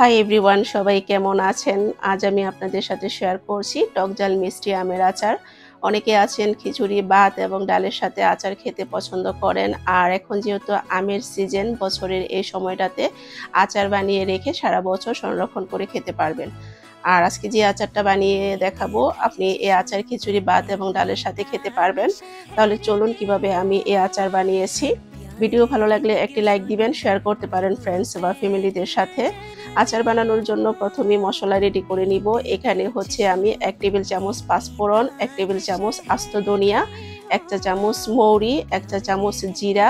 Hi everyone, সবাই কেমন আছেন? আজ আমি আপনাদের সাথে শেয়ার করছি টক ঝাল মিষ্টি আমের আচার। অনেকে আছেন খিচুড়ি, ভাত এবং ডালের সাথে আচার খেতে পছন্দ করেন। আর এখন যেহেতু আমের সিজন, বছরের এই সময়টাতে আচার বানিয়ে রেখে সারা বছর সংরক্ষণ করে খেতে পারবেন। আর আজকে যে আচারটা বানিয়ে দেখাবো, আপনি এই আচার খিচুড়ি, ভাত এবং ডালের সাথে খেতে পারবেন। তাহলে চলুন কিভাবে আমি এই আচার বানিয়েছি। ভিডিও ভালো লাগলে একটি লাইক দিবেন, শেয়ার করতে পারেন ফ্রেন্ডস বা ফ্যামিলিদের সাথে। আচার বানানোর জন্য প্রথমে মশলা রেডি করে নিব। এখানে হচ্ছে আমি 1 টেবিল চামচ পাঁচফোড়ন, 1 টেবিল চামচ আস্ত ধনিয়া, 1 চা চামচ মৌরি, 1 চা চামচ জিরা,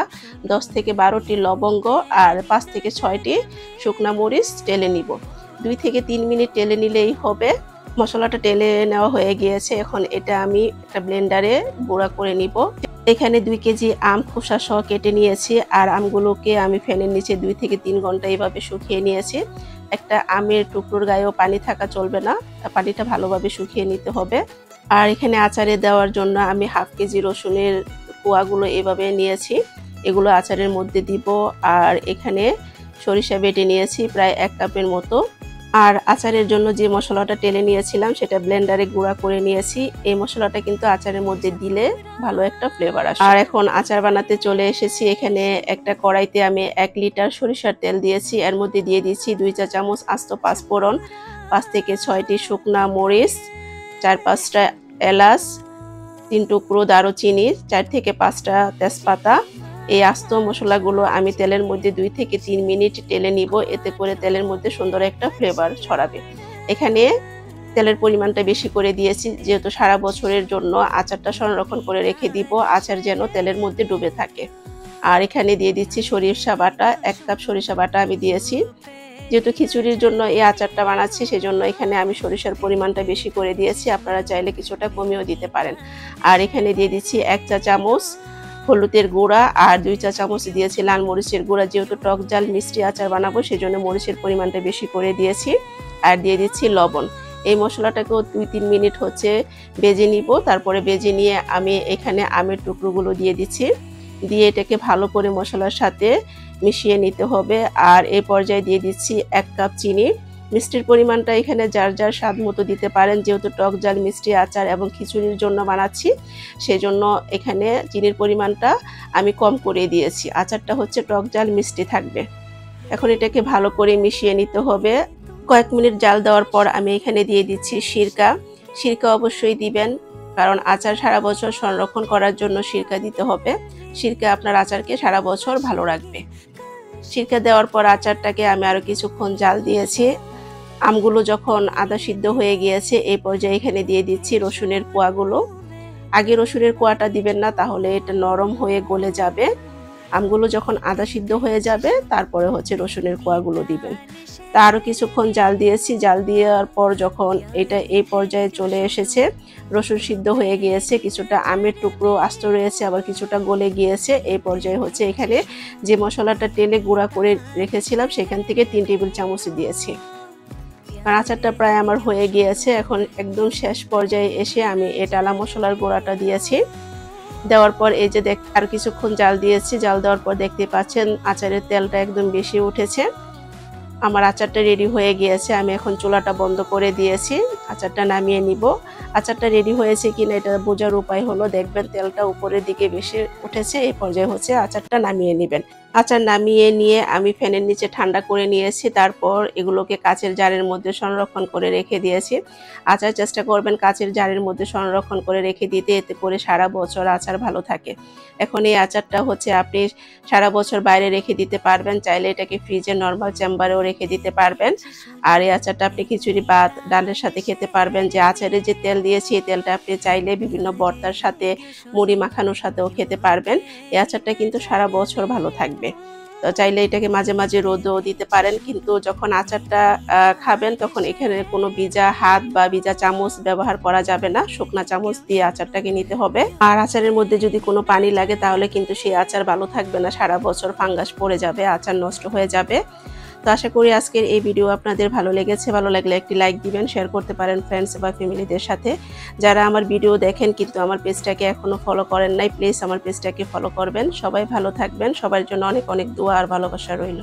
10 থেকে 12টি লবঙ্গ আর 5 থেকে 6টি শুকনা মরিচ টেলে নিব। 2 থেকে 3 মিনিট টেলে নিলেই হবে। মশলাটা টেলে নেওয়া হয়ে গিয়েছে। এখন এটা আমি একটা ব্লেন্ডারে গুঁড়া করে নিব। এখানে 2 কেজি আম খোসা সহ কেটে নিয়েছি। আর আমগুলোকে আমি ফ্যানের নিচে 2 থেকে 3 ঘন্টা এইভাবে শুকিয়ে নিয়েছি। একটা আমের টুকরোর গায়েও পানি থাকা চলবে না, পানিটা ভালোভাবে শুকিয়ে নিতে হবে। আর এখানে আচারে দেওয়ার জন্য আমি 1/2 কেজি রসুনের কোয়াগুলো এভাবে নিয়েছি, এগুলো আচারের মধ্যে দিব। আর এখানে সরিষা বেটে নিয়েছি প্রায় 1 কাপের মতো। আর আচারের জন্য যে মশলাটা টেলে নিয়েছিলাম সেটা ব্লেন্ডারে গুঁড়া করে নিয়েছি। এই মশলাটা কিন্তু আচারের মধ্যে দিলে ভালো একটা ফ্লেভার আসে। আর এখন আচার বানাতে চলে এসেছি। এখানে একটা কড়াইতে আমি 1 লিটার সরিষার তেল দিয়েছি। এর মধ্যে দিয়ে দিচ্ছি 2 চা চামচ আস্ত পাঁচফোড়ন, 5 থেকে 6টি শুকনা মরিচ, 4-5টা এলাচ, 3 টুকরো দারুচিনি, 4 থেকে 5টা তেজপাতা। এই আস্ত মশলাগুলো আমি তেলের মধ্যে 2 থেকে 3 মিনিট টেলে নিব, এতে করে তেলের মধ্যে সুন্দর একটা ফ্লেভার ছড়াবে। এখানে তেলের পরিমাণটা বেশি করে দিয়েছি, যেহেতু সারা বছরের জন্য আচারটা সংরক্ষণ করে রেখে দিব, আচার যেন তেলের মধ্যে ডুবে থাকে। আর এখানে দিয়ে দিচ্ছি সরিষা বাটা, 1 কাপ সরিষা বাটা আমি দিয়েছি। যেহেতু খিচুড়ির জন্য এই আচারটা বানাচ্ছি, সেজন্য এখানে আমি সরিষার পরিমাণটা বেশি করে দিয়েছি, আপনারা চাইলে কিছুটা কমিয়েও দিতে পারেন। আর এখানে দিয়ে দিচ্ছি 1 চা চামচ হলুদের গুঁড়া আর 2 চা চামচ দিয়েছি লাল মরিচের গুঁড়া। যেহেতু টক ঝাল মিষ্টি আচার বানাবো, সেজন্য মরিচের পরিমাণটা বেশি করে দিয়েছি। আর দিয়ে দিচ্ছি লবণ। এই মশলাটাকেও 2-3 মিনিট হচ্ছে ভেজে নিব। তারপরে ভেজে নিয়ে আমি এখানে আমের টুকরোগুলো দিয়ে দিচ্ছি, দিয়ে এটাকে ভালো করে মশলার সাথে মিশিয়ে নিতে হবে। আর এই পর্যায়ে দিয়ে দিচ্ছি 1 কাপ চিনি। মিষ্টির পরিমাণটা এখানে যার যার স্বাদ মতো দিতে পারেন, যেহেতু টক ঝাল মিষ্টি আচার এবং খিচুড়ির জন্য বানাচ্ছি, সেজন্য এখানে চিনির পরিমাণটা আমি কম করে দিয়েছি। আচারটা হচ্ছে টক ঝাল মিষ্টি থাকবে। এখন এটাকে ভালো করে মিশিয়ে নিতে হবে। কয়েক মিনিট জাল দেওয়ার পর আমি এখানে দিয়ে দিচ্ছি সিরকা। সিরকা অবশ্যই দিবেন, কারণ আচার সারা বছর সংরক্ষণ করার জন্য সিরকা দিতে হবে। সিরকা আপনার আচারকে সারা বছর ভালো রাখবে। সিরকা দেওয়ার পর আচারটাকে আমি আরো কিছুক্ষণ জাল দিয়েছি। আমগুলো যখন আধা সিদ্ধ হয়ে গিয়েছে, এই পর্যায়ে এখানে দিয়ে দিচ্ছি রসুনের কোয়াগুলো। আগে রসুনের কোয়াটা দিবেন না, তাহলে এটা নরম হয়ে গলে যাবে। আমগুলো যখন আধা সিদ্ধ হয়ে যাবে, তারপরে হচ্ছে রসুনের কোয়াগুলো দিবেন। তা আরও কিছুক্ষণ জাল দিয়েছি। জাল দেওয়ার পর যখন এটা এই পর্যায়ে চলে এসেছে, রসুন সিদ্ধ হয়ে গিয়েছে, কিছুটা আমের টুকরো আস্ত রয়েছে, আবার কিছুটা গলে গিয়েছে, এই পর্যায়ে হচ্ছে এখানে যে মশলাটা টেলে গুঁড়া করে রেখেছিলাম সেখান থেকে 3 টেবিল চামচ দিয়েছি। আর আচারটা প্রায় আমার হয়ে গিয়েছে। এখন একদম শেষ পর্যায়ে এসে আমি এই টালা মশলার গুঁড়াটা দিয়েছি। দেওয়ার পর এই যে আর কিছুক্ষণ জাল দিয়েছি। জাল দেওয়ার পর দেখতে পাচ্ছেন আচারের তেলটা একদম বেশি উঠেছে। আমার আচারটা রেডি হয়ে গিয়েছে। আমি এখন চুলাটা বন্ধ করে দিয়েছি, আচারটা নামিয়ে নিব। আচারটা রেডি হয়েছে কিনা এটা বোঝার উপায় হলো, দেখবেন তেলটা উপরের দিকে বেশি উঠেছে, এই পর্যায়ে হচ্ছে আচারটা নামিয়ে নেবেন। আচার নামিয়ে নিয়ে আমি ফ্যানের নিচে ঠান্ডা করে নিয়েছি। তারপর এগুলোকে কাচের জারের মধ্যে সংরক্ষণ করে রেখে দিয়েছি। আচার চেষ্টা করবেন কাচের জারের মধ্যে সংরক্ষণ করে রেখে দিতে, এতে করে সারা বছর আচার ভালো থাকে। এখন এই আচারটা হচ্ছে আপনি সারা বছর বাইরে রেখে দিতে পারবেন, চাইলে এটাকে ফ্রিজে নর্মাল চেম্বারেও রেখে দিতে পারবেন। আর এই আচারটা আপনি খিচুড়ি, ভাত, ডালের সাথে খেতে পারবেন। যে আচারে যে তেল দিয়েছি, এই তেলটা আপনি চাইলে বিভিন্ন ভর্তার সাথে, মুড়ি মাখানোর সাথেও খেতে পারবেন। এই আচারটা কিন্তু সারা বছর ভালো থাকবে। তো চাইলে এটাকে মাঝে মাঝে রোদও দিতে পারেন, কিন্তু যখন আচারটা খাবেন তখন এখানে কোনো ভিজা হাত বা ভিজা চামচ ব্যবহার করা যাবে না, শুকনা চামচ দিয়ে আচারটাকে নিতে হবে। আর আচারের মধ্যে যদি কোনো পানি লাগে, তাহলে কিন্তু সেই আচার ভালো থাকবে না, সারা বছর ফাঙ্গাস পড়ে যাবে, আচার নষ্ট হয়ে যাবে। তো আশা করি আজকের এই ভিডিও আপনাদের ভালো লেগেছে। ভালো লাগলে একটি লাইক দিবেন, শেয়ার করতে পারেন ফ্রেন্ডস বা ফ্যামিলিদের সাথে। যারা আমার ভিডিও দেখেন কিন্তু আমার পেজটাকে এখনো ফলো করেন নাই, প্লিজ আমার পেজটাকে ফলো করবেন। সবাই ভালো থাকবেন, সবার জন্য অনেক অনেক দোয়া আর ভালোবাসা রইল।